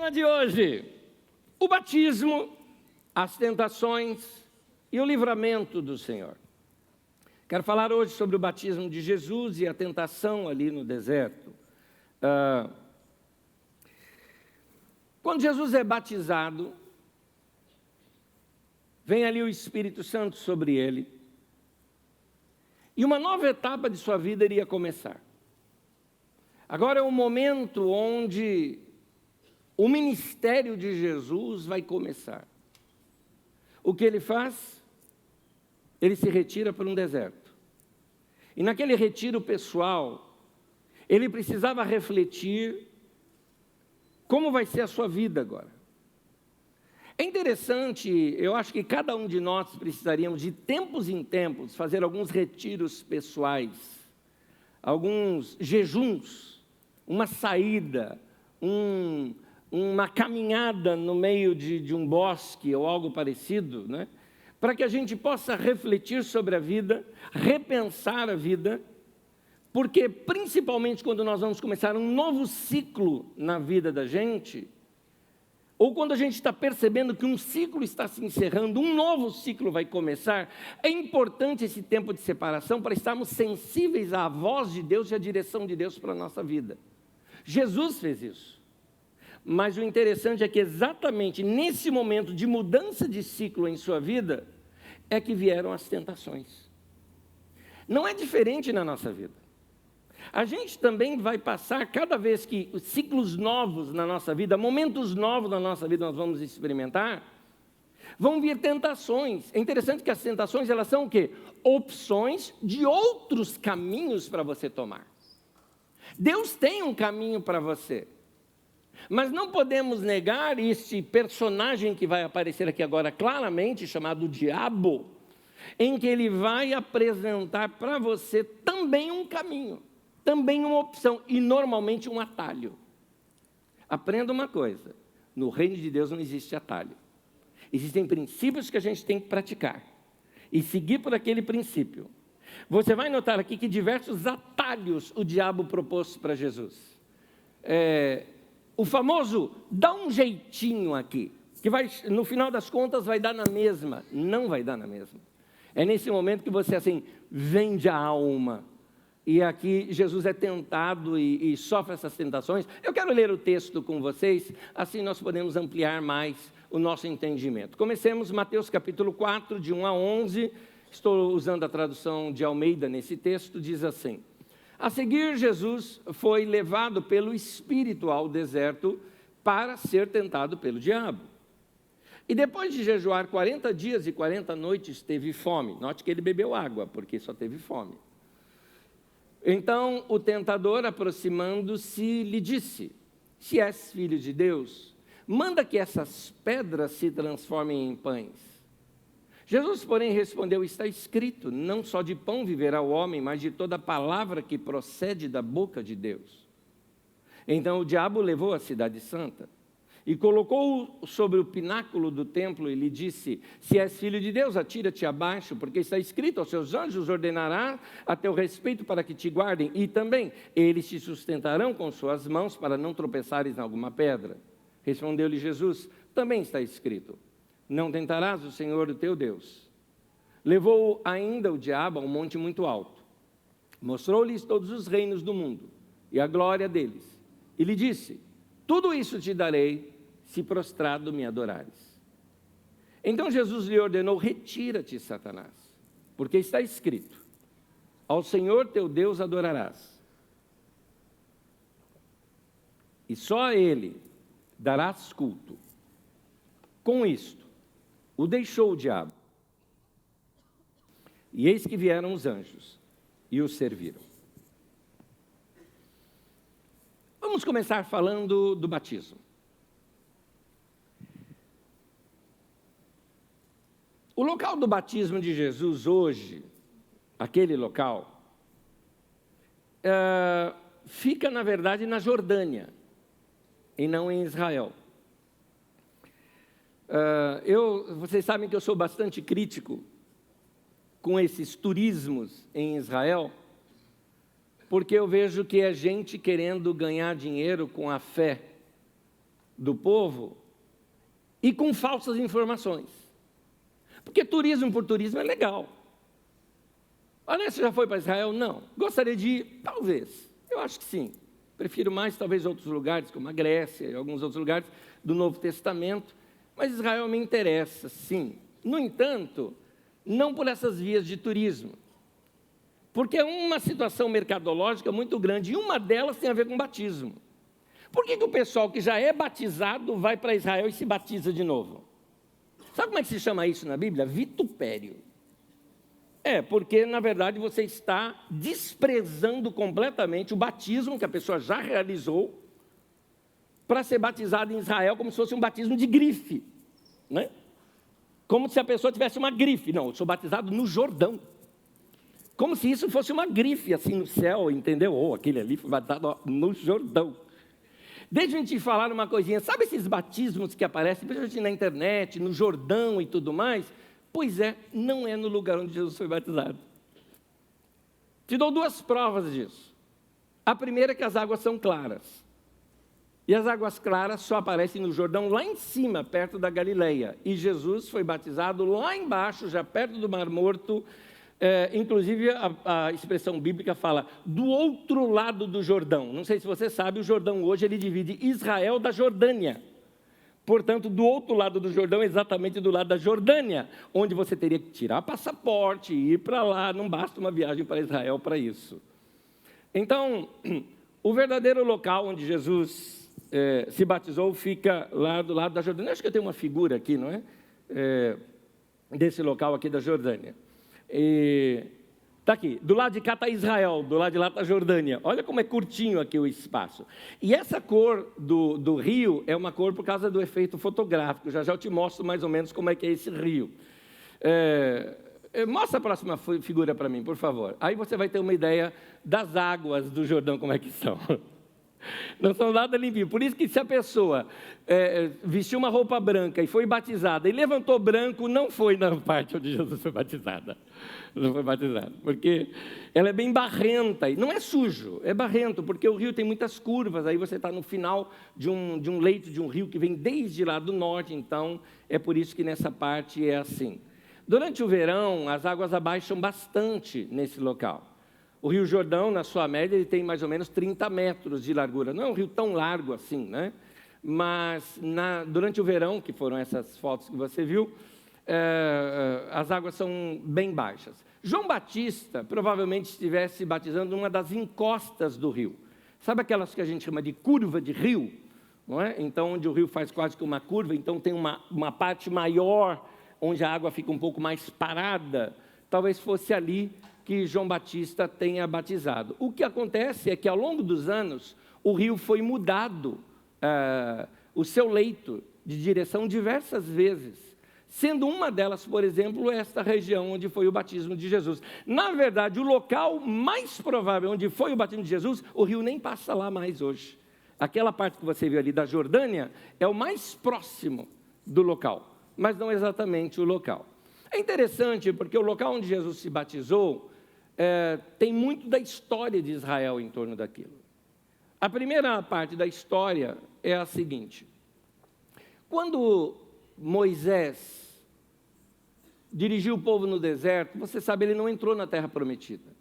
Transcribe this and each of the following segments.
Tema de hoje: o batismo, as tentações e o livramento do Senhor. Quero falar hoje sobre o batismo de Jesus e a tentação ali no deserto. Quando Jesus é batizado, vem ali o Espírito Santo sobre ele, e uma nova etapa de sua vida iria começar. Agora é o momento onde o ministério de Jesus vai começar. O que ele faz? Ele se retira para um deserto. E naquele retiro pessoal, ele precisava refletir como vai ser a sua vida agora. É interessante, eu acho que cada um de nós precisaríamos de tempos em tempos fazer alguns retiros pessoais, alguns jejuns, uma saída, uma caminhada no meio de um bosque ou algo parecido, né? Para que a gente possa refletir sobre a vida, repensar a vida, porque principalmente quando nós vamos começar um novo ciclo na vida da gente, ou quando a gente está percebendo que um ciclo está se encerrando, um novo ciclo vai começar, é importante esse tempo de separação para estarmos sensíveis à voz de Deus e à direção de Deus para a nossa vida. Jesus fez isso. Mas o interessante é que exatamente nesse momento de mudança de ciclo em sua vida, é que vieram as tentações. Não é diferente na nossa vida. A gente também vai passar, cada vez que os ciclos novos na nossa vida, momentos novos na nossa vida nós vamos experimentar, vão vir tentações. É interessante que as tentações, elas são o quê? Opções de outros caminhos para você tomar. Deus tem um caminho para você. Mas não podemos negar este personagem que vai aparecer aqui agora claramente, chamado diabo, em que ele vai apresentar para você também um caminho, também uma opção e normalmente um atalho. Aprenda uma coisa, no reino de Deus não existe atalho. Existem princípios que a gente tem que praticar e seguir por aquele princípio. Você vai notar aqui que diversos atalhos o diabo propôs para Jesus. O famoso, dá um jeitinho aqui, que vai, no final das contas vai dar na mesma. Não vai dar na mesma. É nesse momento que você assim, vende a alma. E aqui Jesus é tentado e sofre essas tentações. Eu quero ler o texto com vocês, assim nós podemos ampliar mais o nosso entendimento. Comecemos Mateus capítulo 4, de 1 a 11. Estou usando a tradução de Almeida nesse texto, diz assim: a seguir, Jesus foi levado pelo Espírito ao deserto para ser tentado pelo diabo. E depois de jejuar 40 dias e 40 noites, teve fome. Note que ele bebeu água, porque só teve fome. Então o tentador, aproximando-se, lhe disse: se és filho de Deus, manda que essas pedras se transformem em pães. Jesus, porém, respondeu: está escrito, não só de pão viverá o homem, mas de toda palavra que procede da boca de Deus. Então o diabo levou a cidade santa e colocou-o sobre o pináculo do templo e lhe disse: se és filho de Deus, atira-te abaixo, porque está escrito, aos seus anjos ordenará a teu respeito para que te guardem, e também eles te sustentarão com suas mãos para não tropeçares em alguma pedra. Respondeu-lhe Jesus: também está escrito, não tentarás o Senhor o teu Deus. Levou ainda o diabo a um monte muito alto, mostrou-lhes todos os reinos do mundo e a glória deles, e lhe disse: tudo isso te darei, se prostrado me adorares. Então Jesus lhe ordenou: retira-te, Satanás, porque está escrito, ao Senhor teu Deus adorarás, e só a Ele darás culto. Com isto, o deixou o diabo. E eis que vieram os anjos e o serviram. Vamos começar falando do batismo. O local do batismo de Jesus hoje, aquele local, fica, na verdade, na Jordânia, e não em Israel. Vocês sabem que eu sou bastante crítico com esses turismos em Israel, porque eu vejo que é gente querendo ganhar dinheiro com a fé do povo e com falsas informações. Porque turismo por turismo é legal. Olha, você já foi para Israel? Não. Gostaria de ir? Talvez. Eu acho que sim. Prefiro mais, talvez, outros lugares, como a Grécia e alguns outros lugares do Novo Testamento. Mas Israel me interessa, sim. No entanto, não por essas vias de turismo. Porque é uma situação mercadológica muito grande, e uma delas tem a ver com batismo. Por que o pessoal que já é batizado vai para Israel e se batiza de novo? Sabe como é que se chama isso na Bíblia? Vitupério. Porque, na verdade, você está desprezando completamente o batismo que a pessoa já realizou para ser batizado em Israel como se fosse um batismo de grife, né? Como se a pessoa tivesse uma grife. Não, eu sou batizado no Jordão. Como se isso fosse uma grife, assim, no céu, entendeu? Ou aquele ali foi batizado no Jordão. Deixa eu te falar uma coisinha. Sabe esses batismos que aparecem, principalmente na internet, no Jordão e tudo mais? Pois não é no lugar onde Jesus foi batizado. Te dou duas provas disso. A primeira é que as águas são claras. E as águas claras só aparecem no Jordão, lá em cima, perto da Galileia. E Jesus foi batizado lá embaixo, já perto do Mar Morto. Inclusive, a expressão bíblica fala do outro lado do Jordão. Não sei se você sabe, o Jordão hoje ele divide Israel da Jordânia. Portanto, do outro lado do Jordão, exatamente do lado da Jordânia, onde você teria que tirar passaporte, ir para lá, não basta uma viagem para Israel para isso. Então, o verdadeiro local onde Jesus se batizou fica lá do lado da Jordânia. Acho que eu tenho uma figura aqui, não é? Desse local aqui da Jordânia. Está aqui, do lado de cá está Israel, do lado de lá está a Jordânia. Olha como é curtinho aqui o espaço. E essa cor do rio é uma cor por causa do efeito fotográfico. Já eu te mostro mais ou menos como é que é esse rio. Mostra a próxima figura para mim, por favor. Aí você vai ter uma ideia das águas do Jordão, como é que são. Não são nada limpinhos. Por isso que se a pessoa vestiu uma roupa branca e foi batizada e levantou branco, não foi na parte onde Jesus foi batizada. Não foi batizada, porque ela é bem barrenta. E não é sujo, é barrento, porque o rio tem muitas curvas. Aí você está no final de um leito de um rio que vem desde lá do norte. Então, é por isso que nessa parte é assim. Durante o verão, as águas abaixam bastante nesse local. O Rio Jordão, na sua média, ele tem mais ou menos 30 metros de largura. Não é um rio tão largo assim, né? Mas durante o verão, que foram essas fotos que você viu, as águas são bem baixas. João Batista provavelmente estivesse batizando numa das encostas do rio. Sabe aquelas que a gente chama de curva de rio? Não é? Então, onde o rio faz quase que uma curva, então tem uma parte maior, onde a água fica um pouco mais parada. Talvez fosse ali que João Batista tenha batizado. O que acontece é que, ao longo dos anos, o rio foi mudado, o seu leito de direção diversas vezes, sendo uma delas, por exemplo, esta região onde foi o batismo de Jesus. Na verdade, o local mais provável onde foi o batismo de Jesus, o rio nem passa lá mais hoje. Aquela parte que você viu ali da Jordânia é o mais próximo do local, mas não exatamente o local. É interessante porque o local onde Jesus se batizou tem muito da história de Israel em torno daquilo. A primeira parte da história é a seguinte: quando Moisés dirigiu o povo no deserto, você sabe, ele não entrou na terra prometida,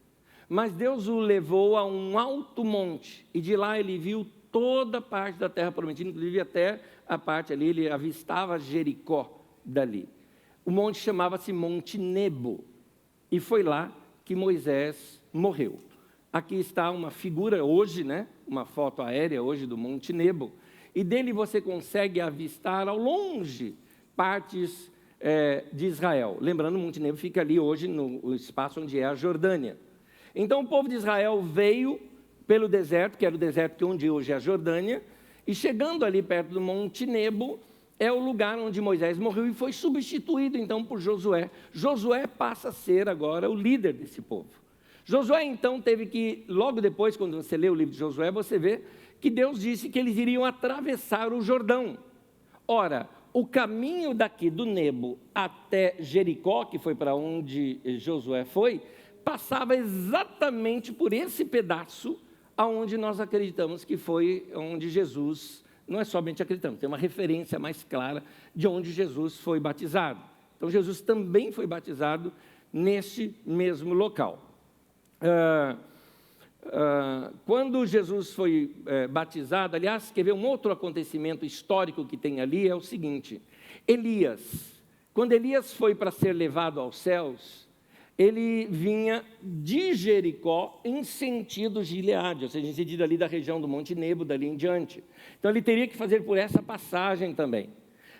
mas Deus o levou a um alto monte, e de lá ele viu toda a parte da terra prometida, inclusive até a parte ali, ele avistava Jericó dali. O monte chamava-se Monte Nebo, e foi lá que Moisés morreu. Aqui está uma figura hoje, né? Uma foto aérea hoje do Monte Nebo, e dele você consegue avistar ao longe partes de Israel. Lembrando, o Monte Nebo fica ali hoje no espaço onde é a Jordânia. Então o povo de Israel veio pelo deserto, que era o deserto onde hoje é a Jordânia, e chegando ali perto do Monte Nebo, é o lugar onde Moisés morreu e foi substituído então por Josué. Josué passa a ser agora o líder desse povo. Josué então teve que, logo depois, quando você lê o livro de Josué, você vê que Deus disse que eles iriam atravessar o Jordão. Ora, o caminho daqui do Nebo até Jericó, que foi para onde Josué foi, passava exatamente por esse pedaço aonde nós acreditamos que foi onde Jesus não é somente acreditamos, tem uma referência mais clara de onde Jesus foi batizado. Então, Jesus também foi batizado neste mesmo local. Quando Jesus foi batizado, aliás, quer ver um outro acontecimento histórico que tem ali, é o seguinte: quando Elias foi para ser levado aos céus, ele vinha de Jericó em sentido Gileade, ou seja, em sentido ali da região do Monte Nebo, dali em diante. Então ele teria que fazer por essa passagem também.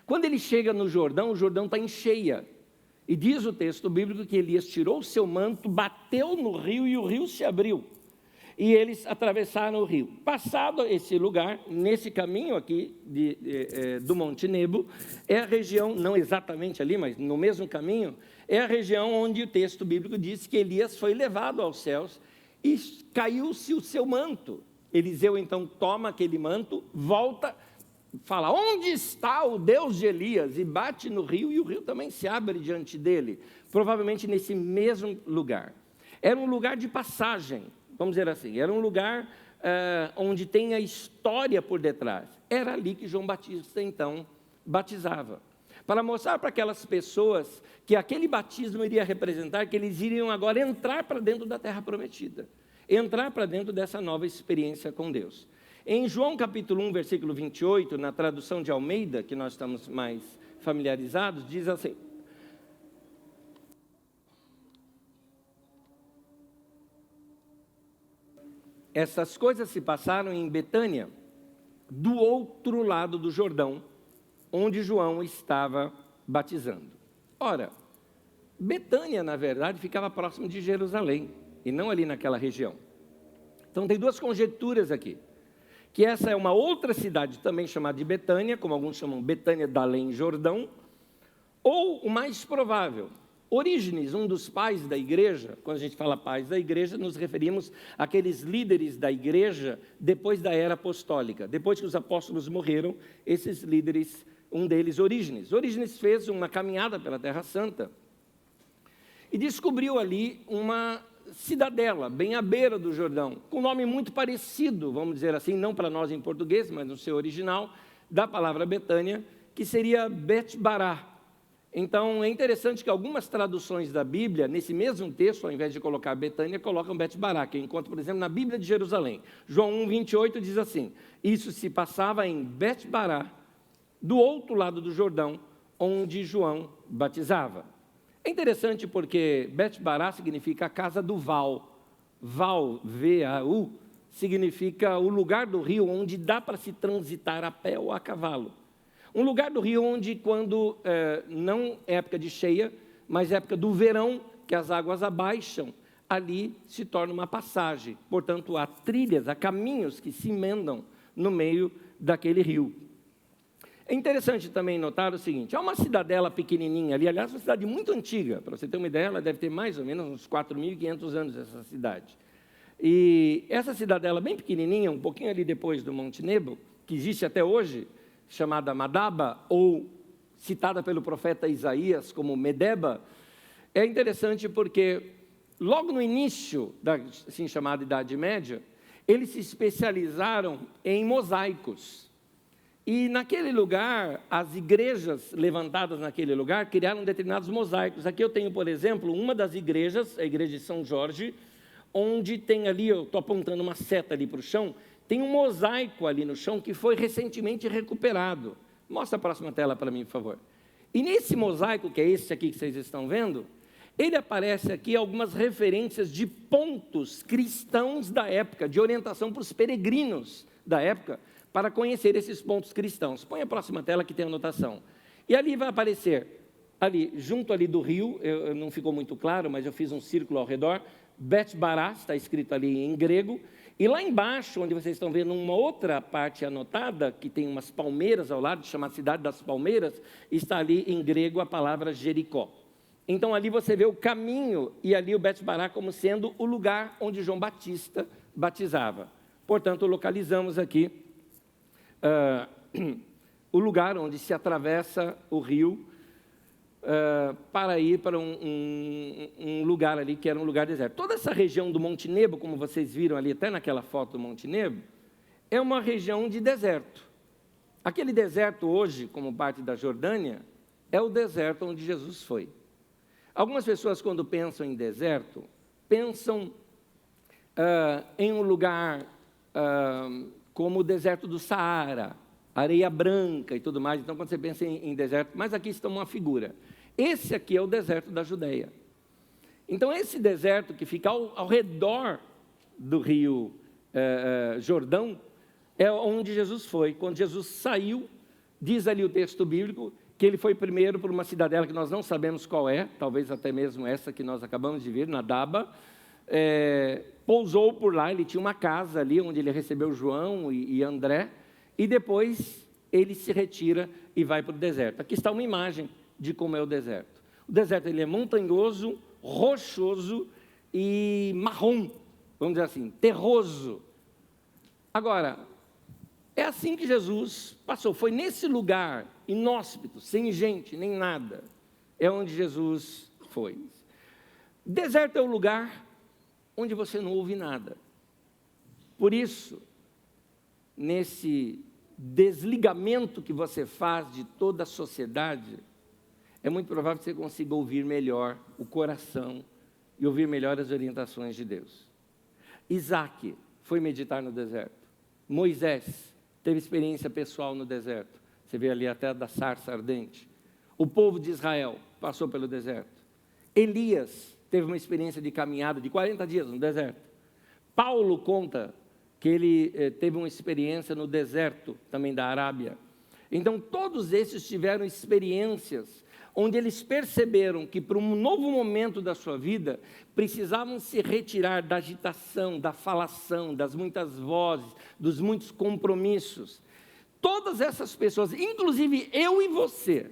Quando ele chega no Jordão, o Jordão está em cheia. E diz o texto bíblico que Elias tirou o seu manto, bateu no rio e o rio se abriu. E eles atravessaram o rio. Passado esse lugar, nesse caminho aqui do Monte Nebo, é a região, não exatamente ali, mas no mesmo caminho, é a região onde o texto bíblico diz que Elias foi levado aos céus e caiu-se o seu manto. Eliseu então toma aquele manto, volta, fala: onde está o Deus de Elias? E bate no rio, e o rio também se abre diante dele, provavelmente nesse mesmo lugar. Era um lugar de passagem, vamos dizer assim, era um lugar onde tem a história por detrás. Era ali que João Batista, então, batizava, para mostrar para aquelas pessoas que aquele batismo iria representar que eles iriam agora entrar para dentro da terra prometida, entrar para dentro dessa nova experiência com Deus. Em João capítulo 1, versículo 28, na tradução de Almeida, que nós estamos mais familiarizados, diz assim: essas coisas se passaram em Betânia, do outro lado do Jordão, onde João estava batizando. Ora, Betânia, na verdade, ficava próximo de Jerusalém, e não ali naquela região. Então tem duas conjecturas aqui, que essa é uma outra cidade também chamada de Betânia, como alguns chamam Betânia da Além Jordão, ou o mais provável, Orígenes, um dos pais da igreja. Quando a gente fala pais da igreja, nos referimos àqueles líderes da igreja depois da era apostólica. Depois que os apóstolos morreram, esses líderes, um deles, Orígenes. Orígenes fez uma caminhada pela Terra Santa e descobriu ali uma cidadela, bem à beira do Jordão, com um nome muito parecido, vamos dizer assim, não para nós em português, mas no seu original, da palavra Betânia, que seria Bet-Bará. Então, é interessante que algumas traduções da Bíblia, nesse mesmo texto, ao invés de colocar Betânia, colocam Bet-Bará, que eu encontro, por exemplo, na Bíblia de Jerusalém. João 1, 28 diz assim: isso se passava em Bet-Bará, do outro lado do Jordão, onde João batizava. É interessante porque Bet-Bará significa a casa do Val. Val, V-A-U, significa o lugar do rio onde dá para se transitar a pé ou a cavalo. Um lugar do rio onde, quando não é época de cheia, mas época do verão, que as águas abaixam, ali se torna uma passagem. Portanto, há trilhas, há caminhos que se emendam no meio daquele rio. É interessante também notar o seguinte: há uma cidadela pequenininha ali, aliás, uma cidade muito antiga, para você ter uma ideia, ela deve ter mais ou menos uns 4.500 anos, essa cidade. E essa cidadela bem pequenininha, um pouquinho ali depois do Monte Nebo, que existe até hoje, chamada Madaba, ou citada pelo profeta Isaías como Medeba, é interessante porque logo no início da assim chamada Idade Média, eles se especializaram em mosaicos. E naquele lugar, as igrejas levantadas naquele lugar criaram determinados mosaicos. Aqui eu tenho, por exemplo, uma das igrejas, a igreja de São Jorge, onde tem ali, eu estou apontando uma seta ali para o chão, tem um mosaico ali no chão que foi recentemente recuperado. Mostra a próxima tela para mim, por favor. E nesse mosaico, que é esse aqui que vocês estão vendo, ele aparece aqui algumas referências de pontos cristãos da época, de orientação para os peregrinos da época, para conhecer esses pontos cristãos. Põe a próxima tela que tem a anotação. E ali vai aparecer, ali, junto ali do rio, não ficou muito claro, mas eu fiz um círculo ao redor, Bet-Bará, está escrito ali em grego, e lá embaixo, onde vocês estão vendo uma outra parte anotada, que tem umas palmeiras ao lado, chamada Cidade das Palmeiras, está ali em grego a palavra Jericó. Então ali você vê o caminho, e ali o Bet-Bará como sendo o lugar onde João Batista batizava. Portanto, localizamos aqui o lugar onde se atravessa o rio para ir para um lugar ali que era um lugar deserto. Toda essa região do Monte Nebo, como vocês viram ali até naquela foto do Monte Nebo, é uma região de deserto. Aquele deserto hoje, como parte da Jordânia, é o deserto onde Jesus foi. Algumas pessoas, quando pensam em deserto, pensam em um lugar como o deserto do Saara, areia branca e tudo mais. Então, quando você pensa em deserto, mas aqui está uma figura. Esse aqui é o deserto da Judeia. Então, esse deserto que fica ao redor do rio Jordão, é onde Jesus foi. Quando Jesus saiu, diz ali o texto bíblico, que ele foi primeiro por uma cidadela que nós não sabemos qual é, talvez até mesmo essa que nós acabamos de ver, Nadaba, pousou por lá, ele tinha uma casa ali, onde ele recebeu João e André, e depois ele se retira e vai para o deserto. Aqui está uma imagem de como é o deserto. O deserto ele é montanhoso, rochoso e marrom, vamos dizer assim, terroso. Agora, é assim que Jesus passou, foi nesse lugar inóspito, sem gente, nem nada, é onde Jesus foi. Deserto é o lugar onde você não ouve nada. Por isso, nesse desligamento que você faz de toda a sociedade, é muito provável que você consiga ouvir melhor o coração e ouvir melhor as orientações de Deus. Isaac foi meditar no deserto. Moisés teve experiência pessoal no deserto. Você vê ali até da sarça ardente. O povo de Israel passou pelo deserto. Elias teve uma experiência de caminhada de 40 dias no deserto. Paulo conta que ele teve uma experiência no deserto também da Arábia. Então, todos esses tiveram experiências onde eles perceberam que para um novo momento da sua vida, precisavam se retirar da agitação, da falação, das muitas vozes, dos muitos compromissos. Todas essas pessoas, inclusive eu e você,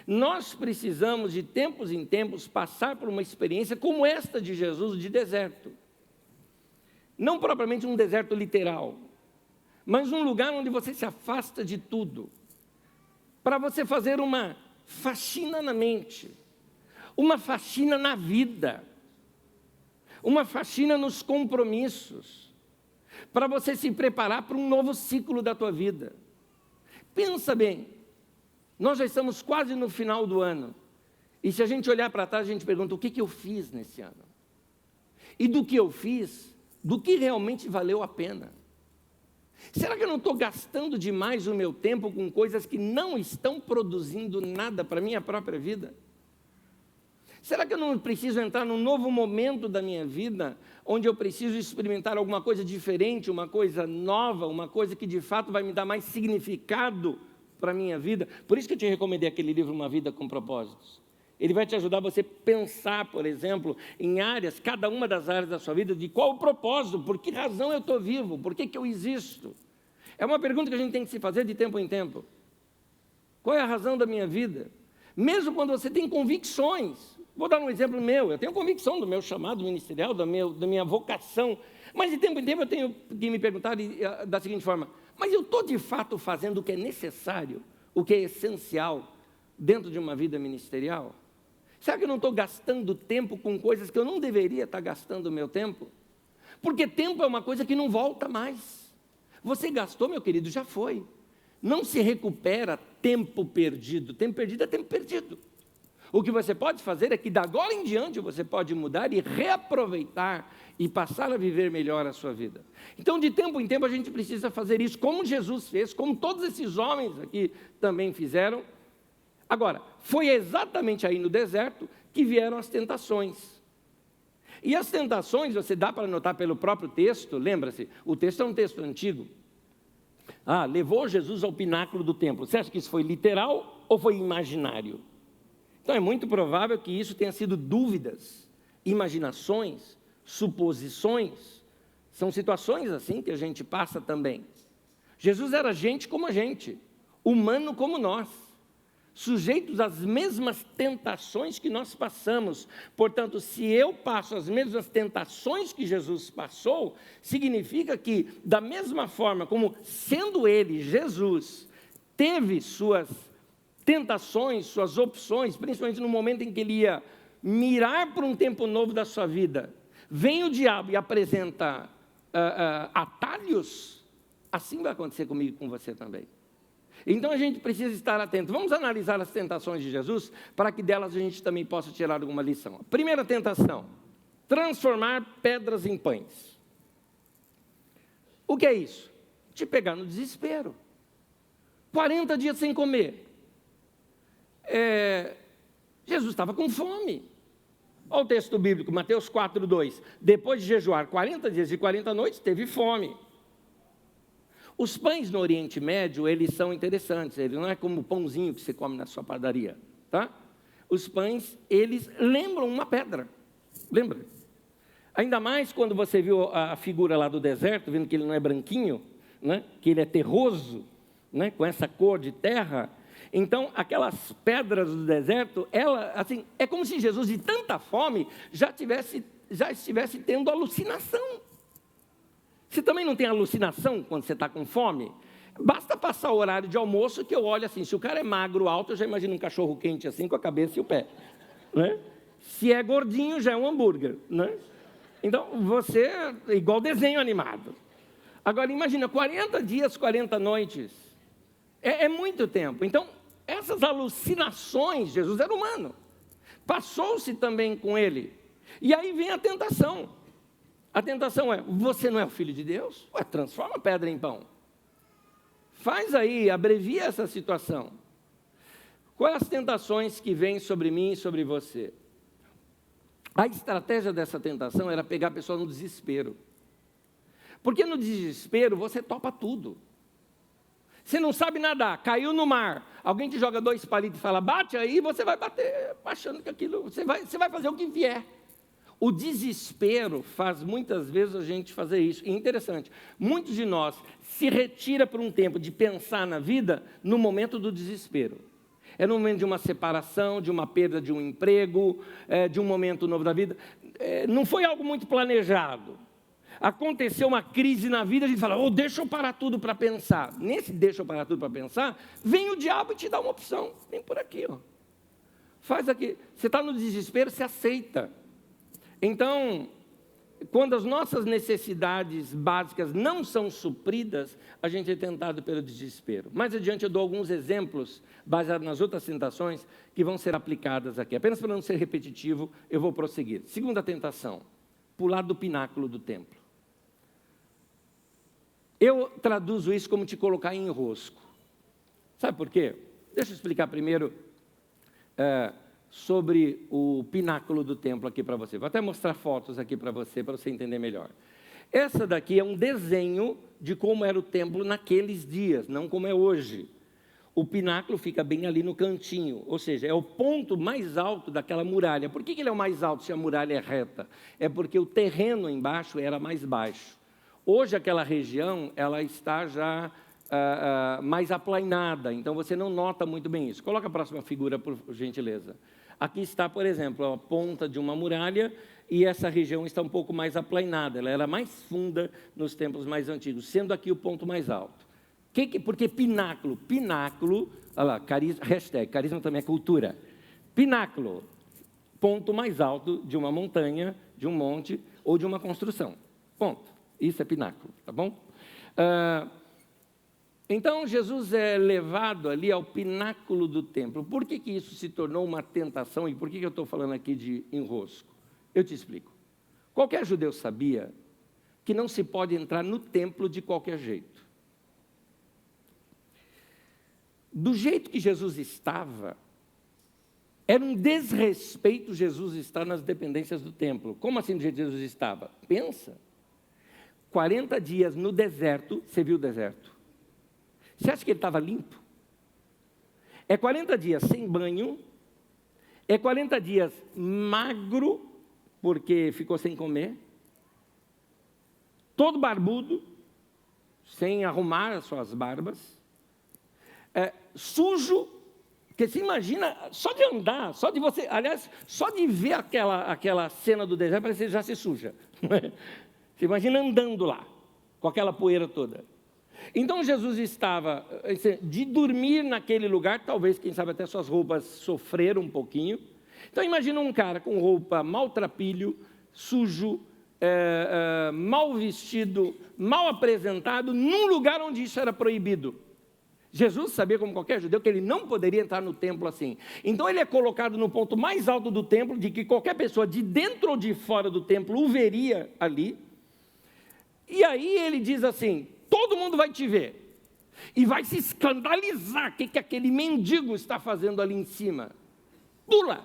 nós precisamos de tempos em tempos passar por uma experiência como esta de Jesus, de deserto. Não propriamente um deserto literal, mas um lugar onde você se afasta de tudo, para você fazer uma faxina na mente, uma faxina na vida, uma faxina nos compromissos, para você se preparar para um novo ciclo da tua vida. Pensa bem, nós já estamos quase no final do ano, e se a gente olhar para trás, a gente pergunta, o que eu fiz nesse ano? E do que eu fiz, do que realmente valeu a pena? Será que eu não estou gastando demais o meu tempo com coisas que não estão produzindo nada para a minha própria vida? Será que eu não preciso entrar num novo momento da minha vida, onde eu preciso experimentar alguma coisa diferente, uma coisa nova, uma coisa que de fato vai me dar mais significado para a minha vida? Por isso que eu te recomendei aquele livro, Uma Vida com Propósitos. Ele vai te ajudar a você pensar, por exemplo, em áreas, cada uma das áreas da sua vida, de qual o propósito, por que razão eu estou vivo, por que eu existo? É uma pergunta que a gente tem que se fazer de tempo em tempo. Qual é a razão da minha vida? Mesmo quando você tem convicções. Vou dar um exemplo meu, eu tenho convicção do meu chamado ministerial, da minha vocação, mas de tempo em tempo eu tenho que me perguntar da seguinte forma, mas eu estou de fato fazendo o que é necessário, o que é essencial dentro de uma vida ministerial? Será que eu não estou gastando tempo com coisas que eu não deveria estar gastando o meu tempo? Porque tempo é uma coisa que não volta mais. Você gastou, meu querido, já foi. Não se recupera tempo perdido. Tempo perdido é tempo perdido. O que você pode fazer é que, da agora em diante, você pode mudar e reaproveitar e passar a viver melhor a sua vida. Então, de tempo em tempo, a gente precisa fazer isso, como Jesus fez, como todos esses homens aqui também fizeram. Agora, foi exatamente aí no deserto que vieram as tentações. E as tentações, você dá para notar pelo próprio texto, lembra-se, o texto é um texto antigo. Levou Jesus ao pináculo do templo. Você acha que isso foi literal ou foi imaginário? Então é muito provável que isso tenha sido dúvidas, imaginações, suposições. São situações assim que a gente passa também. Jesus era gente como a gente, humano como nós, sujeitos às mesmas tentações que nós passamos. Portanto, se eu passo as mesmas tentações que Jesus passou, significa que, da mesma forma como, sendo ele, Jesus, teve suas tentações, suas opções, principalmente no momento em que ele ia mirar para um tempo novo da sua vida, vem o diabo e apresenta atalhos, assim vai acontecer comigo e com você também. Então a gente precisa estar atento. Vamos analisar as tentações de Jesus, para que delas a gente também possa tirar alguma lição. Primeira tentação, transformar pedras em pães. O que é isso? Te pegar no desespero. 40 dias sem comer. Jesus estava com fome. Olha o texto bíblico, Mateus 4:2. Depois de jejuar 40 dias e 40 noites, teve fome. Os pães no Oriente Médio, eles são interessantes. Ele não é como o pãozinho que você come na sua padaria, tá? Os pães, eles lembram uma pedra. Lembra? Ainda mais quando você viu a figura lá do deserto, vendo que ele não é branquinho, né? Que ele é terroso, né? Com essa cor de terra. Então, aquelas pedras do deserto, assim, é como se Jesus, de tanta fome, já estivesse tendo alucinação. Você também não tem alucinação quando você está com fome? Basta passar o horário de almoço que eu olho assim, se o cara é magro, alto, eu já imagino um cachorro quente assim, com a cabeça e o pé. Né? Se é gordinho, já é um hambúrguer. Né? Então, você é igual desenho animado. Agora, imagina, 40 dias, 40 noites. É muito tempo. Então, essas alucinações, Jesus era humano. Passou-se também com ele. E aí vem a tentação. A tentação é, você não é o Filho de Deus? Ué, transforma a pedra em pão. Faz aí, abrevia essa situação. Quais as tentações que vêm sobre mim e sobre você? A estratégia dessa tentação era pegar a pessoa no desespero. Porque no desespero você topa tudo. Você não sabe nadar, caiu no mar, alguém te joga 2 palitos e fala, bate aí, você vai bater, achando que aquilo, você vai fazer o que vier. O desespero faz muitas vezes a gente fazer isso. E interessante, muitos de nós se retira por um tempo de pensar na vida no momento do desespero. É no momento de uma separação, de uma perda de um emprego, de um momento novo da vida. Não foi algo muito planejado. Aconteceu uma crise na vida, a gente fala, deixa eu parar tudo para pensar. Nesse deixa eu parar tudo para pensar, vem o diabo e te dá uma opção. Vem por aqui, ó. Faz aqui. Você está no desespero, você aceita. Então, quando as nossas necessidades básicas não são supridas, a gente é tentado pelo desespero. Mais adiante eu dou alguns exemplos, baseados nas outras tentações, que vão ser aplicadas aqui. Apenas para não ser repetitivo, eu vou prosseguir. Segunda tentação, pular do pináculo do templo. Eu traduzo isso como te colocar em enrosco. Sabe por quê? Deixa eu explicar primeiro sobre o pináculo do templo aqui para você. Vou até mostrar fotos aqui para você entender melhor. Essa daqui é um desenho de como era o templo naqueles dias, não como é hoje. O pináculo fica bem ali no cantinho, ou seja, é o ponto mais alto daquela muralha. Por que ele é o mais alto se a muralha é reta? É porque o terreno embaixo era mais baixo. Hoje aquela região, ela está já mais aplainada, então você não nota muito bem isso. Coloca a próxima figura, por gentileza. Aqui está, por exemplo, a ponta de uma muralha e essa região está um pouco mais aplainada. Ela era mais funda nos templos mais antigos, sendo aqui o ponto mais alto. Porque pináculo? Pináculo, olha lá, hashtag, carisma também é cultura. Pináculo, ponto mais alto de uma montanha, de um monte ou de uma construção. Ponto. Isso é pináculo, tá bom? Então, Jesus é levado ali ao pináculo do templo. Por que isso se tornou uma tentação e por que eu estou falando aqui de enrosco? Eu te explico. Qualquer judeu sabia que não se pode entrar no templo de qualquer jeito. Do jeito que Jesus estava, era um desrespeito Jesus estar nas dependências do templo. Como assim do jeito que Jesus estava? Pensa. 40 dias no deserto, você viu o deserto? Você acha que ele estava limpo? É 40 dias sem banho, é 40 dias magro, porque ficou sem comer, todo barbudo, sem arrumar as suas barbas, sujo, porque se imagina, só de andar, só de você, aliás, só de ver aquela cena do deserto, parece que já se suja. Você imagina andando lá, com aquela poeira toda. Então Jesus estava, de dormir naquele lugar, talvez, quem sabe até suas roupas sofreram um pouquinho. Então imagina um cara com roupa maltrapilho, sujo, mal vestido, mal apresentado, num lugar onde isso era proibido. Jesus sabia, como qualquer judeu, que ele não poderia entrar no templo assim. Então ele é colocado no ponto mais alto do templo, de que qualquer pessoa de dentro ou de fora do templo o veria ali. E aí ele diz assim: todo mundo vai te ver e vai se escandalizar o que aquele mendigo está fazendo ali em cima. Pula,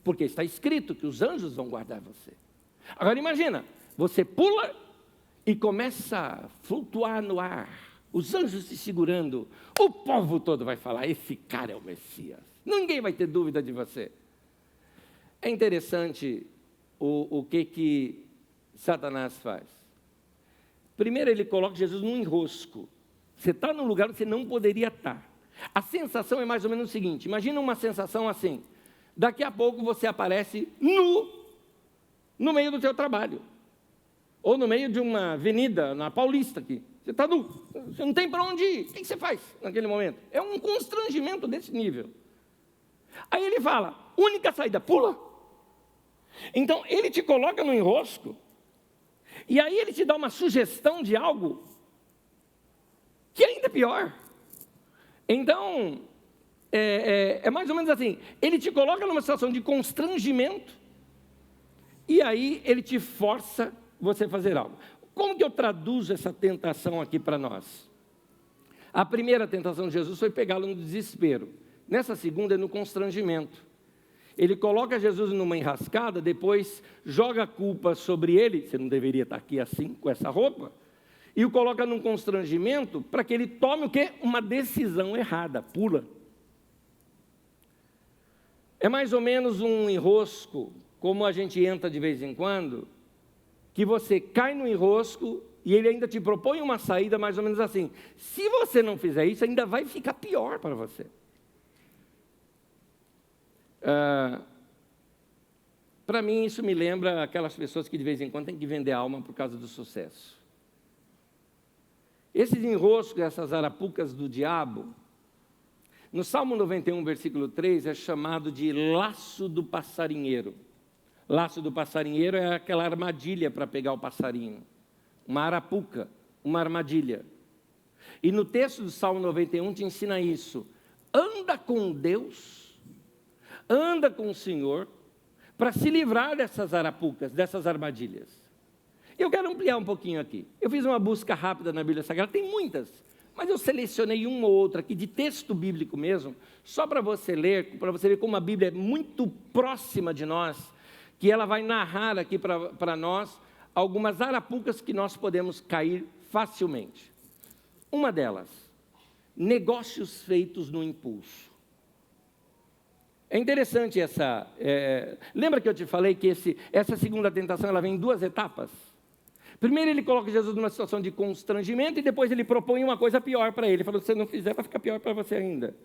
porque está escrito que os anjos vão guardar você. Agora imagina, você pula e começa a flutuar no ar, os anjos se segurando, o povo todo vai falar: esse cara é o Messias, ninguém vai ter dúvida de você. É interessante o que Satanás faz. Primeiro ele coloca Jesus num enrosco. Você está num lugar que você não poderia estar. A sensação é mais ou menos o seguinte: imagina uma sensação assim, daqui a pouco você aparece no meio do seu trabalho, ou no meio de uma avenida, na Paulista aqui. Você está nu, você não tem para onde ir. O que você faz naquele momento? É um constrangimento desse nível. Aí ele fala: única saída, pula. Então ele te coloca no enrosco, e aí ele te dá uma sugestão de algo que é ainda pior. Então, é mais ou menos assim: ele te coloca numa situação de constrangimento, e aí ele te força você a fazer algo. Como que eu traduzo essa tentação aqui para nós? A primeira tentação de Jesus foi pegá-lo no desespero. Nessa segunda é no constrangimento. Ele coloca Jesus numa enrascada, depois joga a culpa sobre ele: você não deveria estar aqui assim, com essa roupa. E o coloca num constrangimento para que ele tome o quê? Uma decisão errada, pula. É mais ou menos um enrosco, como a gente entra de vez em quando, que você cai no enrosco e ele ainda te propõe uma saída mais ou menos assim: se você não fizer isso, ainda vai ficar pior para você. Para mim isso me lembra aquelas pessoas que de vez em quando têm que vender a alma por causa do sucesso. Esses enroscos, essas arapucas do diabo, no Salmo 91, versículo 3, é chamado de laço do passarinheiro. Laço do passarinheiro é aquela armadilha para pegar o passarinho. Uma arapuca, uma armadilha. E no texto do Salmo 91 te ensina isso: anda com Deus, anda com o Senhor, para se livrar dessas arapucas, dessas armadilhas. Eu quero ampliar um pouquinho aqui. Eu fiz uma busca rápida na Bíblia Sagrada, tem muitas, mas eu selecionei uma ou outra aqui, de texto bíblico mesmo, só para você ler, para você ver como a Bíblia é muito próxima de nós, que ela vai narrar aqui para nós algumas arapucas que nós podemos cair facilmente. Uma delas, negócios feitos no impulso. É interessante essa... lembra que eu te falei que essa segunda tentação ela vem em duas etapas? Primeiro ele coloca Jesus numa situação de constrangimento e depois ele propõe uma coisa pior para ele. Ele falou: se você não fizer, vai ficar pior para você ainda.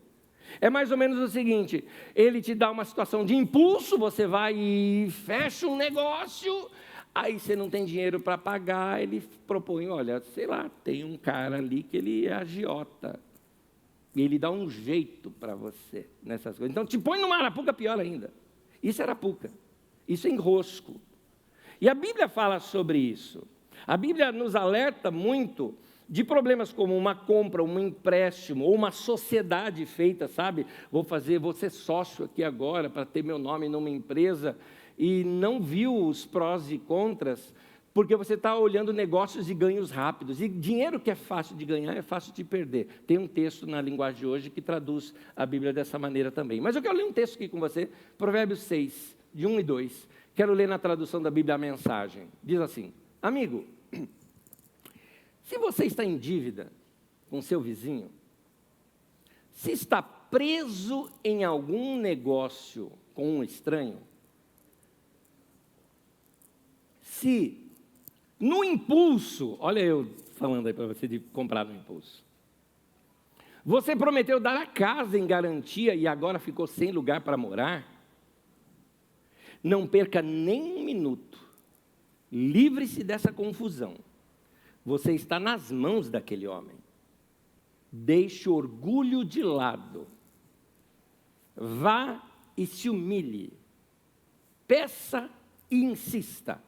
É mais ou menos o seguinte: ele te dá uma situação de impulso, você vai e fecha um negócio, aí você não tem dinheiro para pagar, ele propõe: olha, sei lá, tem um cara ali que ele é agiota, e ele dá um jeito para você nessas coisas. Então te põe numa arapuca pior ainda. Isso é arapuca, isso é enrosco. E a Bíblia fala sobre isso. A Bíblia nos alerta muito de problemas como uma compra, um empréstimo, ou uma sociedade feita, sabe? Vou ser sócio aqui agora para ter meu nome numa empresa, e não viu os prós e contras, porque você está olhando negócios e ganhos rápidos. E dinheiro que é fácil de ganhar é fácil de perder. Tem um texto na linguagem de hoje que traduz a Bíblia dessa maneira também. Mas eu quero ler um texto aqui com você, Provérbios 6, de 1 e 2. Quero ler na tradução da Bíblia a mensagem. Diz assim: amigo, se você está em dívida com seu vizinho, se está preso em algum negócio com um estranho, se no impulso, olha eu falando aí para você de comprar no impulso, você prometeu dar a casa em garantia e agora ficou sem lugar para morar, não perca nem um minuto, livre-se dessa confusão. Você está nas mãos daquele homem. Deixe o orgulho de lado. Vá e se humilhe. Peça e insista.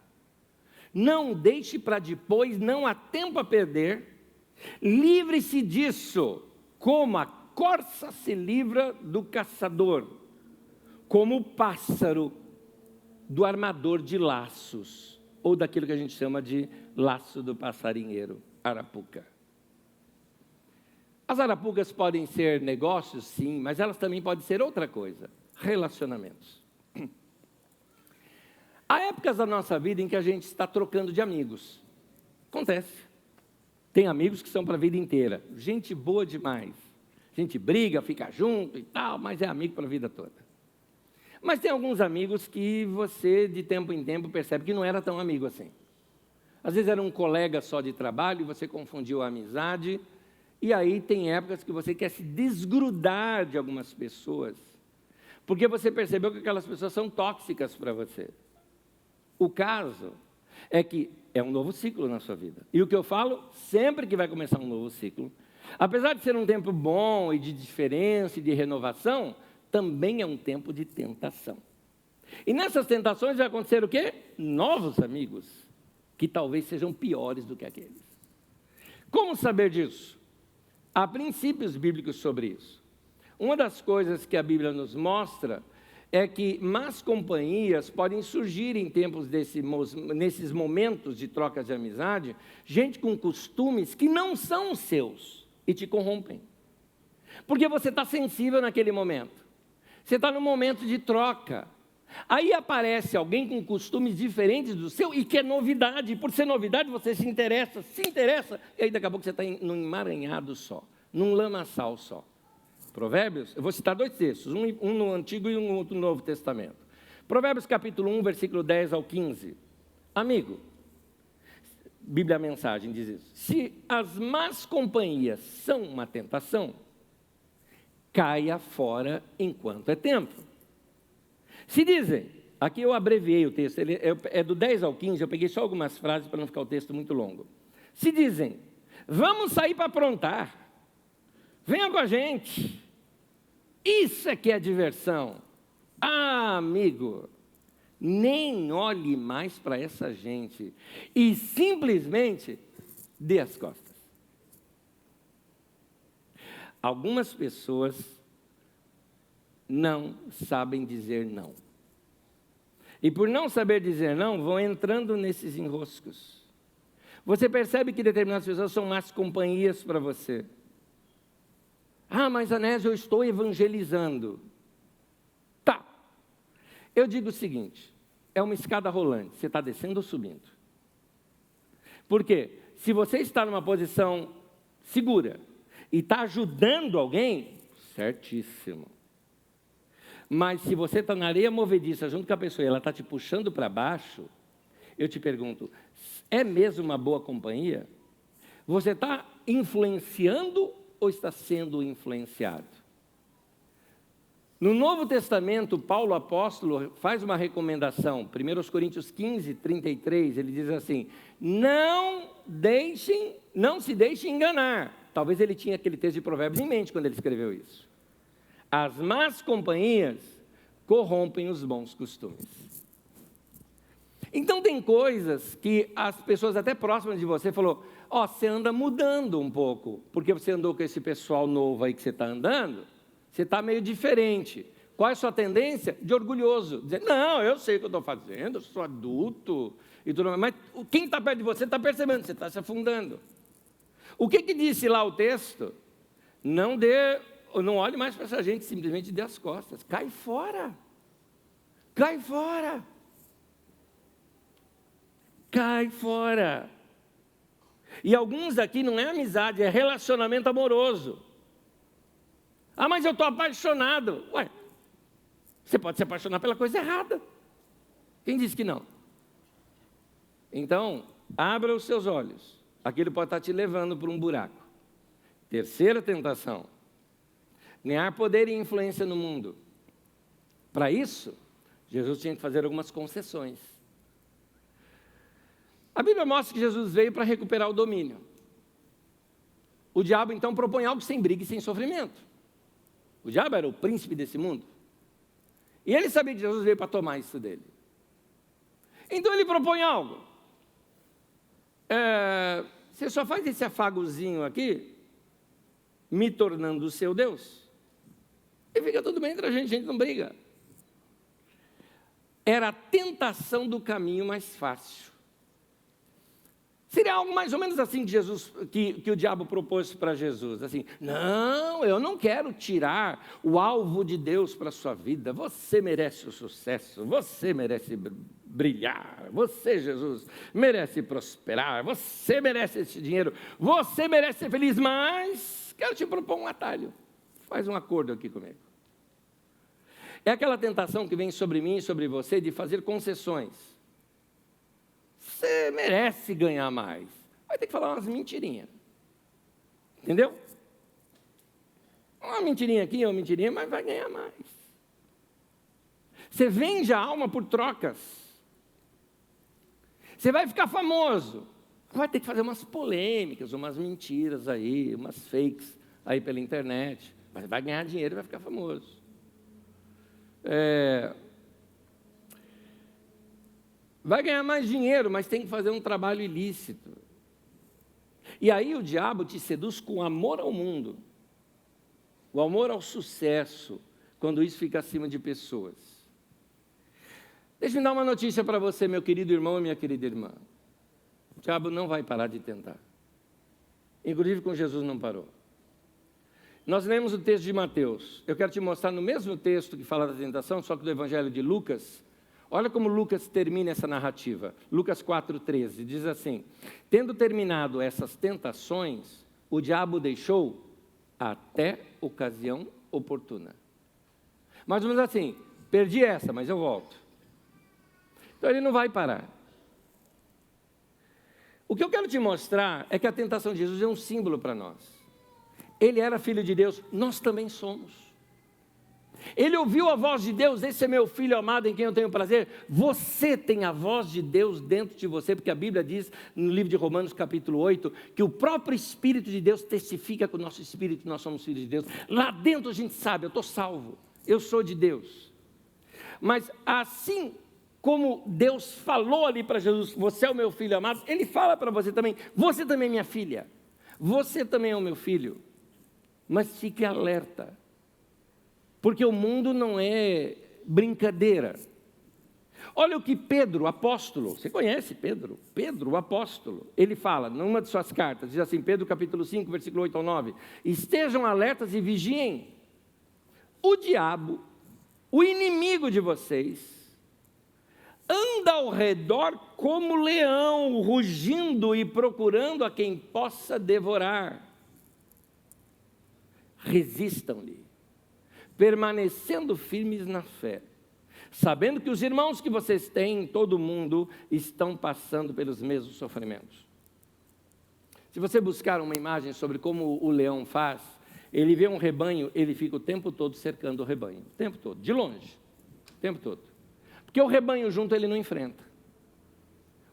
Não deixe para depois, não há tempo a perder. Livre-se disso. como a corça se livra do caçador, como o pássaro do armador de laços, ou daquilo que a gente chama de laço do passarinheiro, arapuca. As arapucas podem ser negócios, sim, mas elas também podem ser outra coisa, relacionamentos. Há épocas da nossa vida em que a gente está trocando de amigos. Acontece. Tem amigos que são para a vida inteira. Gente boa demais. A gente briga, fica junto e tal, mas é amigo para a vida toda. Mas tem alguns amigos que você, de tempo em tempo, percebe que não era tão amigo assim. Às vezes era um colega só de trabalho e você confundiu a amizade. E aí tem épocas que você quer se desgrudar de algumas pessoas, porque você percebeu que aquelas pessoas são tóxicas para você. O caso é que é um novo ciclo na sua vida. E o que eu falo, sempre que vai começar um novo ciclo, apesar de ser um tempo bom e de diferença e de renovação, também é um tempo de tentação. E nessas tentações vai acontecer o quê? Novos amigos, que talvez sejam piores do que aqueles. Como saber disso? Há princípios bíblicos sobre isso. Uma das coisas que a Bíblia nos mostra é que más companhias podem surgir em tempos nesses momentos de trocas de amizade, gente com costumes que não são seus e te corrompem. Porque você está sensível naquele momento. Você está no momento de troca. Aí aparece alguém com costumes diferentes do seu e que é novidade. E por ser novidade você se interessa, e aí daqui a pouco você está num emaranhado só, num lamaçal só. Provérbios, eu vou citar 2 textos, um no Antigo e um outro no Novo Testamento. Provérbios capítulo 1, versículo 10 ao 15. Amigo, Bíblia Mensagem diz isso. Se as más companhias são uma tentação, caia fora enquanto é tempo. Se dizem, aqui eu abreviei o texto, ele é do 10 ao 15, eu peguei só algumas frases para não ficar o texto muito longo. Se dizem, vamos sair para aprontar, venha com a gente, isso é que é diversão. Ah, amigo, nem olhe mais para essa gente e simplesmente dê as costas. Algumas pessoas não sabem dizer não. E por não saber dizer não, vão entrando nesses enroscos. Você percebe que determinadas pessoas são más companhias para você. Ah, mas Anésio, eu estou evangelizando. Tá. Eu digo o seguinte, é uma escada rolante, você está descendo ou subindo? Porque se você está numa posição segura e está ajudando alguém, certíssimo. Mas se você está na areia movediça junto com a pessoa e ela está te puxando para baixo, eu te pergunto, é mesmo uma boa companhia? Você está influenciando ou está sendo influenciado? No Novo Testamento, Paulo apóstolo faz uma recomendação, 1 Coríntios 15, 33, ele diz assim, não se deixem enganar. Talvez ele tinha aquele texto de Provérbios em mente quando ele escreveu isso. As más companhias corrompem os bons costumes. Então tem coisas que as pessoas até próximas de você falou, você anda mudando um pouco, porque você andou com esse pessoal novo aí que você está andando, você está meio diferente. Qual é a sua tendência? De orgulhoso, dizer, não, eu sei o que eu estou fazendo, eu sou adulto, e tudo mais. Mas quem está perto de você está percebendo, você está se afundando. O que disse lá o texto? Não olhe mais para essa gente, simplesmente dê as costas. Cai fora. Cai fora. Cai fora. E alguns aqui não é amizade, é relacionamento amoroso. Ah, mas eu estou apaixonado. Ué, você pode se apaixonar pela coisa errada. Quem disse que não? Então, abra os seus olhos. Aquilo pode estar te levando para um buraco. Terceira tentação. Ganhar poder e influência no mundo. Para isso, Jesus tinha que fazer algumas concessões. A Bíblia mostra que Jesus veio para recuperar o domínio. O diabo, então, propõe algo sem briga e sem sofrimento. O diabo era o príncipe desse mundo. E ele sabia que Jesus veio para tomar isso dele. Então, ele propõe algo. Você só faz esse afagozinho aqui, me tornando o seu Deus. E fica tudo bem entre a gente não briga. Era a tentação do caminho mais fácil. Seria algo mais ou menos assim que o diabo propôs para Jesus. Assim, não, eu não quero tirar o alvo de Deus para a sua vida. Você merece o sucesso, você merece brilhar, você, Jesus, merece prosperar, você merece esse dinheiro, você merece ser feliz, mas quero te propor um atalho. Faz um acordo aqui comigo. É aquela tentação que vem sobre mim e sobre você de fazer concessões. Você merece ganhar mais. Vai ter que falar umas mentirinhas. Entendeu? Uma mentirinha aqui, uma mentirinha, mas vai ganhar mais. Você vende a alma por trocas. Você vai ficar famoso. Vai ter que fazer umas polêmicas, umas mentiras aí, umas fakes aí pela internet. Mas vai ganhar dinheiro e vai ficar famoso. Vai ganhar mais dinheiro, mas tem que fazer um trabalho ilícito. E aí o diabo te seduz com amor ao mundo, o amor ao sucesso, quando isso fica acima de pessoas. Deixa eu dar uma notícia para você, meu querido irmão e minha querida irmã. O diabo não vai parar de tentar. Inclusive com Jesus não parou. Nós lemos o texto de Mateus. Eu quero te mostrar no mesmo texto que fala da tentação, só que do Evangelho de Lucas. Olha como Lucas termina essa narrativa. Lucas 4,13 diz assim: tendo terminado essas tentações, o diabo deixou até ocasião oportuna. Mais ou menos assim, perdi essa, mas eu volto. Então ele não vai parar. O que eu quero te mostrar é que a tentação de Jesus é um símbolo para nós. Ele era filho de Deus, nós também somos. Ele ouviu a voz de Deus, esse é meu filho amado em quem eu tenho prazer. Você tem a voz de Deus dentro de você, porque a Bíblia diz no livro de Romanos capítulo 8, que o próprio Espírito de Deus testifica com o nosso Espírito que nós somos filhos de Deus. Lá dentro a gente sabe, eu estou salvo, eu sou de Deus. Mas assim como Deus falou ali para Jesus, você é o meu filho amado, Ele fala para você também é minha filha, você também é o meu filho. Mas fique alerta, porque o mundo não é brincadeira. Olha o que Pedro, o apóstolo, você conhece Pedro? Pedro, o apóstolo, ele fala, numa de suas cartas, diz assim, Pedro capítulo 5, versículo 8 ao 9, estejam alertas e vigiem, o diabo, o inimigo de vocês, anda ao redor como leão, rugindo e procurando a quem possa devorar. Resistam-lhe, permanecendo firmes na fé, sabendo que os irmãos que vocês têm em todo o mundo estão passando pelos mesmos sofrimentos. Se você buscar uma imagem sobre como o leão faz, ele vê um rebanho, ele fica o tempo todo cercando o rebanho, o tempo todo, de longe, o tempo todo. Porque o rebanho junto ele não enfrenta.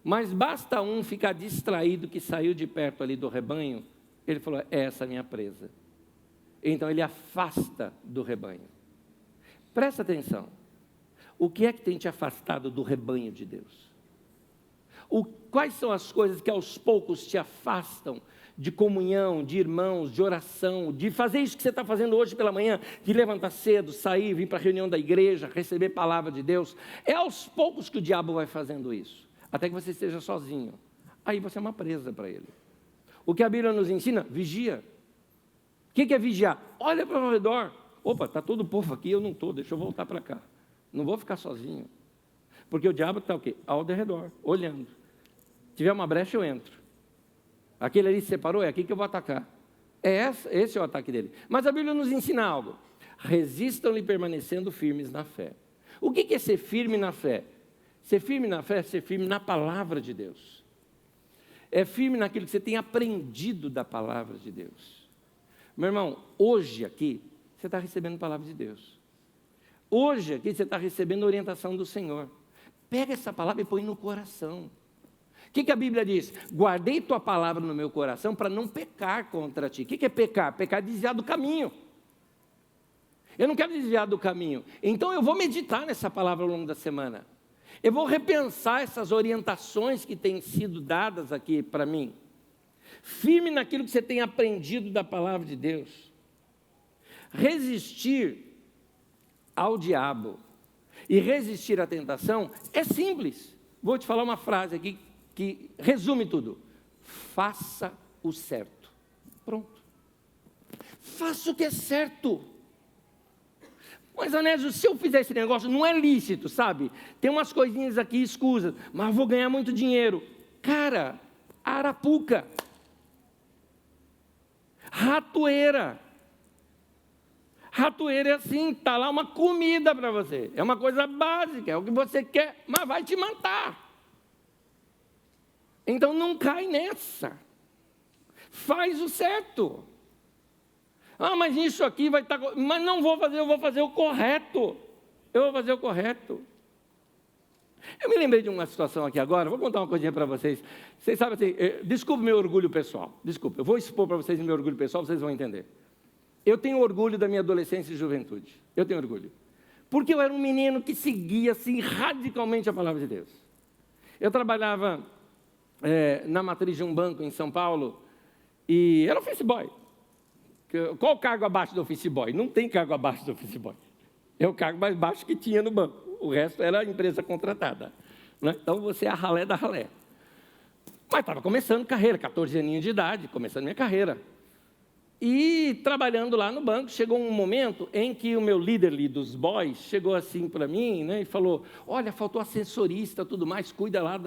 Mas basta um ficar distraído que saiu de perto ali do rebanho, ele falou, essa é a minha presa. Então ele afasta do rebanho. Presta atenção. O que é que tem te afastado do rebanho de Deus? Quais são as coisas que aos poucos te afastam de comunhão, de irmãos, de oração, de fazer isso que você está fazendo hoje pela manhã, de levantar cedo, sair, vir para a reunião da igreja, receber palavra de Deus? É aos poucos que o diabo vai fazendo isso, até que você esteja sozinho. Aí você é uma presa para ele. O que a Bíblia nos ensina? Vigia. O que é vigiar? Olha para o redor. Opa, está todo o povo aqui, eu não estou, deixa eu voltar para cá. Não vou ficar sozinho. Porque o diabo está o quê? Ao redor, olhando. Se tiver uma brecha, eu entro. Aquele ali se separou, é aqui que eu vou atacar. Esse é o ataque dele. Mas a Bíblia nos ensina algo. Resistam-lhe permanecendo firmes na fé. O que é ser firme na fé? Ser firme na fé é ser firme na palavra de Deus. É firme naquilo que você tem aprendido da palavra de Deus. Meu irmão, hoje aqui, você está recebendo a palavra de Deus. Hoje aqui, você está recebendo a orientação do Senhor. Pega essa palavra e põe no coração. O que a Bíblia diz? Guardei tua palavra no meu coração para não pecar contra ti. O que é pecar? Pecar é desviar do caminho. Eu não quero desviar do caminho. Então eu vou meditar nessa palavra ao longo da semana. Eu vou repensar essas orientações que têm sido dadas aqui para mim. firme naquilo que você tem aprendido da palavra de Deus. Resistir ao diabo e resistir à tentação é simples. Vou te falar uma frase aqui que resume tudo. Faça o certo. Pronto. Faça o que é certo. Mas, Onésio, se eu fizer esse negócio, não é lícito, sabe? Tem umas coisinhas aqui escusas, mas vou ganhar muito dinheiro. Cara, arapuca. Ratoeira. Ratoeira é assim, está lá uma comida para você. É uma coisa básica, é o que você quer, mas vai te matar. Então não cai nessa. Faz o certo. Ah, mas isso aqui vai estar... Mas não vou fazer, eu vou fazer o correto. Eu vou fazer o correto. Eu me lembrei de uma situação aqui agora, vou contar uma coisinha para vocês. Vocês sabem assim, desculpe meu orgulho pessoal. Desculpe, eu vou expor para vocês meu orgulho pessoal, vocês vão entender. Eu tenho orgulho da minha adolescência e juventude. Eu tenho orgulho. Porque eu era um menino que seguia assim radicalmente a palavra de Deus. Eu trabalhava na matriz de um banco em São Paulo e era office boy. Qual o cargo abaixo do office boy? Não tem cargo abaixo do office boy. É o cargo mais baixo que tinha no banco. O resto era a empresa contratada. Né? Então você é a ralé da ralé. Mas estava começando carreira, 14 aninhos de idade, começando minha carreira. E trabalhando lá no banco, chegou um momento em que o meu líder ali dos boys chegou assim para mim, né, e falou, olha, faltou ascensorista, tudo mais, cuida lá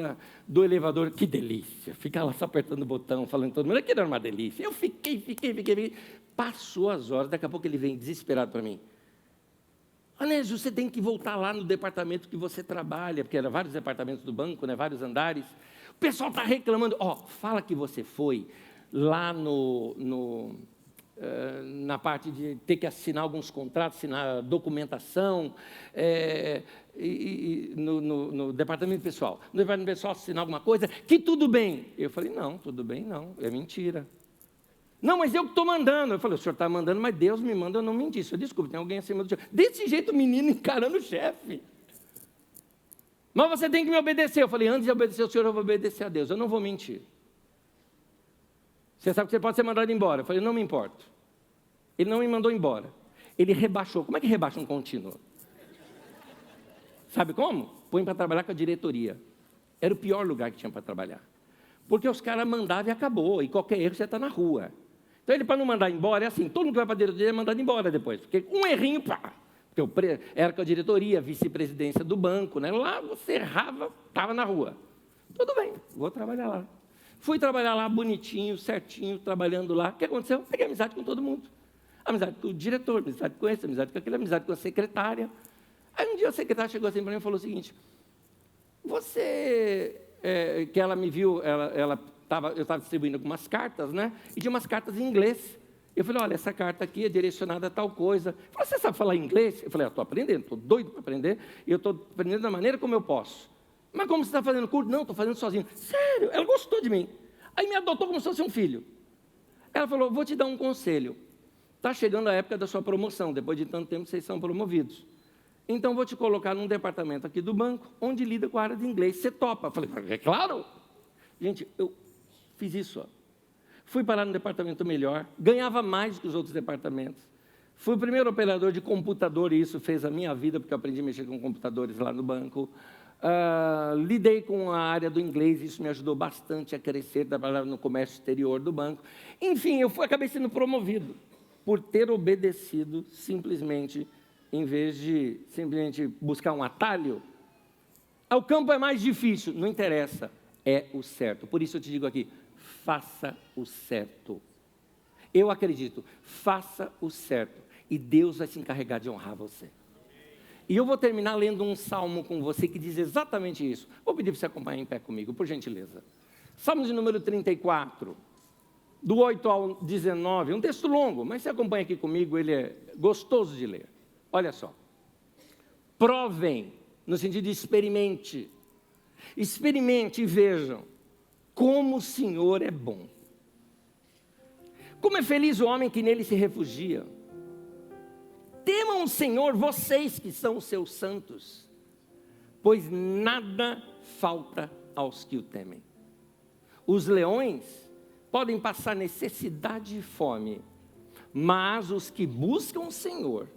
do elevador. Que delícia, ficar lá só apertando o botão, falando todo mundo, aquilo era uma delícia. Eu fiquei. Passou as horas, daqui a pouco ele vem desesperado para mim. Onésio, você tem que voltar lá no departamento que você trabalha, porque eram vários departamentos do banco, né, vários andares. O pessoal está reclamando, fala que você foi lá na parte de ter que assinar alguns contratos, assinar documentação, no departamento pessoal. No departamento pessoal assinar alguma coisa, que tudo bem. Eu falei, não, tudo bem não, é mentira. Não, mas eu que estou mandando. Eu falei, o senhor está mandando, mas Deus me manda, eu não menti. Eu desculpe, tem alguém acima do senhor. Desse jeito o menino encarando o chefe. Mas você tem que me obedecer. Eu falei, antes de obedecer o senhor, eu vou obedecer a Deus, eu não vou mentir. Você sabe que você pode ser mandado embora. Eu falei, não me importo. Ele não me mandou embora. Ele rebaixou. Como é que rebaixa um contínuo? Sabe como? Põe para trabalhar com a diretoria. Era o pior lugar que tinha para trabalhar. Porque os caras mandavam e acabou. E qualquer erro você está na rua. Então ele, para não mandar embora, é assim, todo mundo que vai para a diretoria é mandado embora depois. Porque um errinho, pá. Porque era com a diretoria, vice-presidência do banco, né? Lá você errava, estava na rua. Tudo bem, vou trabalhar lá. Fui trabalhar lá bonitinho, certinho, trabalhando lá. O que aconteceu? Peguei amizade com todo mundo. Amizade com o diretor, amizade com esse, amizade com aquele, amizade com a secretária. Aí um dia a secretária chegou assim para mim e falou o seguinte, que ela me viu, eu estava distribuindo algumas cartas, né? E tinha umas cartas em inglês. Eu falei, olha, essa carta aqui é direcionada a tal coisa. Ela falou, você sabe falar inglês? Eu falei, estou aprendendo, estou doido para aprender, e eu estou aprendendo da maneira como eu posso. Mas como você está fazendo curso? Não, estou fazendo sozinho. Sério, ela gostou de mim. Aí me adotou como se fosse um filho. Ela falou, vou te dar um conselho. Está chegando a época da sua promoção, depois de tanto tempo vocês são promovidos. Então vou te colocar num departamento aqui do banco, onde lida com a área de inglês. Você topa? Eu falei, é claro. Gente, eu fiz isso. Fui parar no departamento melhor, ganhava mais que os outros departamentos. Fui o primeiro operador de computador e isso fez a minha vida, porque eu aprendi a mexer com computadores lá no banco. Lidei com a área do inglês, isso me ajudou bastante a crescer, trabalhava no comércio exterior do banco. Enfim, acabei sendo promovido por ter obedecido simplesmente, em vez de simplesmente buscar um atalho. O campo é mais difícil, não interessa, é o certo. Por isso eu te digo aqui, faça o certo. Eu acredito, faça o certo e Deus vai se encarregar de honrar você. E eu vou terminar lendo um salmo com você que diz exatamente isso. Vou pedir para você acompanhar em pé comigo, por gentileza. Salmo de número 34, do 8 ao 19, um texto longo, mas você acompanha aqui comigo, ele é gostoso de ler. Olha só. Provem, no sentido de experimente. Experimente e vejam como o Senhor é bom. Como é feliz o homem que nele se refugia. Temam o Senhor, vocês que são os seus santos, pois nada falta aos que o temem. Os leões podem passar necessidade e fome, mas os que buscam o Senhor,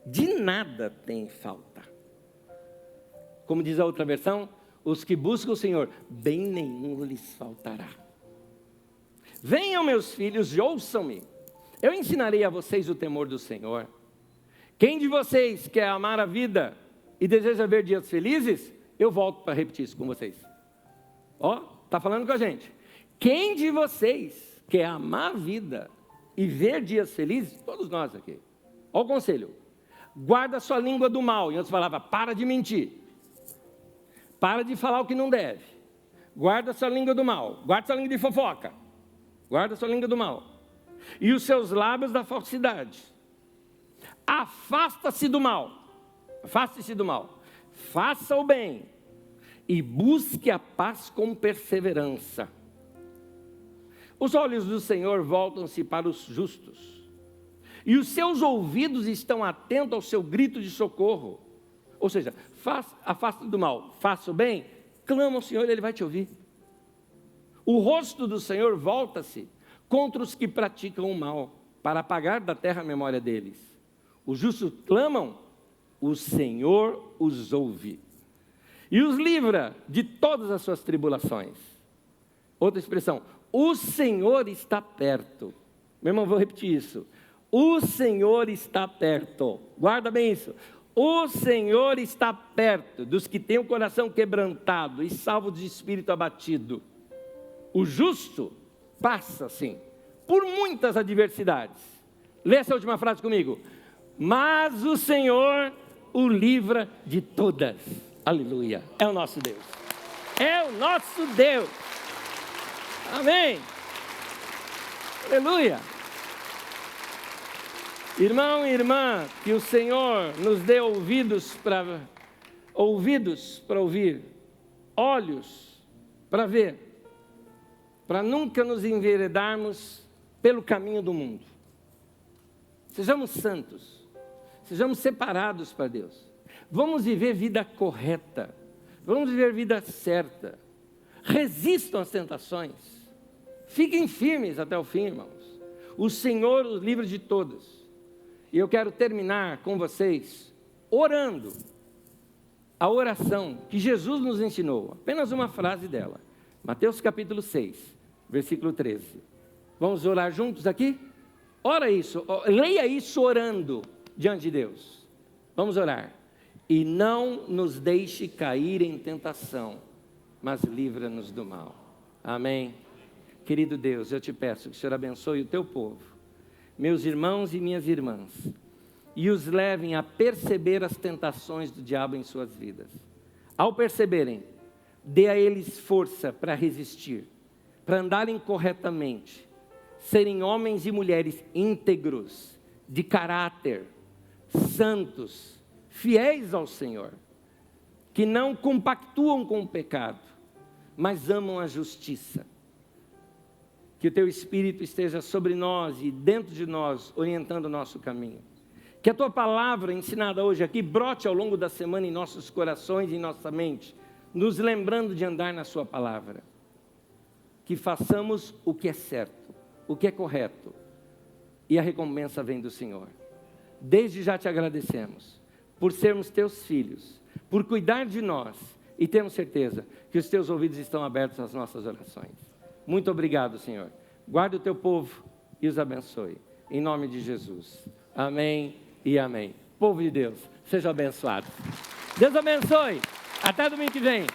de nada têm falta. Como diz a outra versão, os que buscam o Senhor, bem nenhum lhes faltará. Venham, meus filhos, e ouçam-me. Eu ensinarei a vocês o temor do Senhor. Quem de vocês quer amar a vida e deseja ver dias felizes? Eu volto para repetir isso com vocês. Está falando com a gente. Quem de vocês quer amar a vida e ver dias felizes? Todos nós aqui. Olha o conselho. Guarda sua língua do mal. Em outras palavras, para de mentir. Para de falar o que não deve. Guarda sua língua do mal. Guarda sua língua de fofoca. Guarda sua língua do mal. E os seus lábios da falsidade. Afasta-se do mal. Afaste-se do mal. Faça o bem. E busque a paz com perseverança. Os olhos do Senhor voltam-se para os justos. E os seus ouvidos estão atentos ao seu grito de socorro. Ou seja, afasta do mal, faça o bem, clama ao Senhor e Ele vai te ouvir. O rosto do Senhor volta-se contra os que praticam o mal, para apagar da terra a memória deles. Os justos clamam, o Senhor os ouve. E os livra de todas as suas tribulações. Outra expressão, o Senhor está perto. Meu irmão, vou repetir isso. O Senhor está perto. Guarda bem isso. O Senhor está perto dos que têm o coração quebrantado e salvo de espírito abatido. O justo passa, sim, por muitas adversidades. Lê essa última frase comigo. Mas o Senhor o livra de todas. Aleluia. É o nosso Deus. É o nosso Deus. Amém. Aleluia. Irmão e irmã, que o Senhor nos dê ouvidos para ouvir, olhos para ver, para nunca nos enveredarmos pelo caminho do mundo. Sejamos santos, sejamos separados para Deus. Vamos viver vida correta, vamos viver vida certa. Resistam às tentações, fiquem firmes até o fim, irmãos. O Senhor os livra de todos. E eu quero terminar com vocês orando a oração que Jesus nos ensinou. Apenas uma frase dela. Mateus capítulo 6, versículo 13. Vamos orar juntos aqui? Ora isso, leia isso orando diante de Deus. Vamos orar. E não nos deixe cair em tentação, mas livra-nos do mal. Amém. Querido Deus, eu te peço que o Senhor abençoe o teu povo, meus irmãos e minhas irmãs, e os levem a perceber as tentações do diabo em suas vidas. Ao perceberem, dê a eles força para resistir, para andarem corretamente, serem homens e mulheres íntegros, de caráter, santos, fiéis ao Senhor, que não compactuam com o pecado, mas amam a justiça. Que o teu Espírito esteja sobre nós e dentro de nós, orientando o nosso caminho. Que a tua palavra ensinada hoje aqui brote ao longo da semana em nossos corações e em nossa mente, nos lembrando de andar na sua palavra. Que façamos o que é certo, o que é correto, e a recompensa vem do Senhor. Desde já te agradecemos por sermos teus filhos, por cuidar de nós, e temos certeza que os teus ouvidos estão abertos às nossas orações. Muito obrigado, Senhor. Guarda o teu povo e os abençoe. Em nome de Jesus. Amém e amém. Povo de Deus, seja abençoado. Deus abençoe. Até domingo que vem.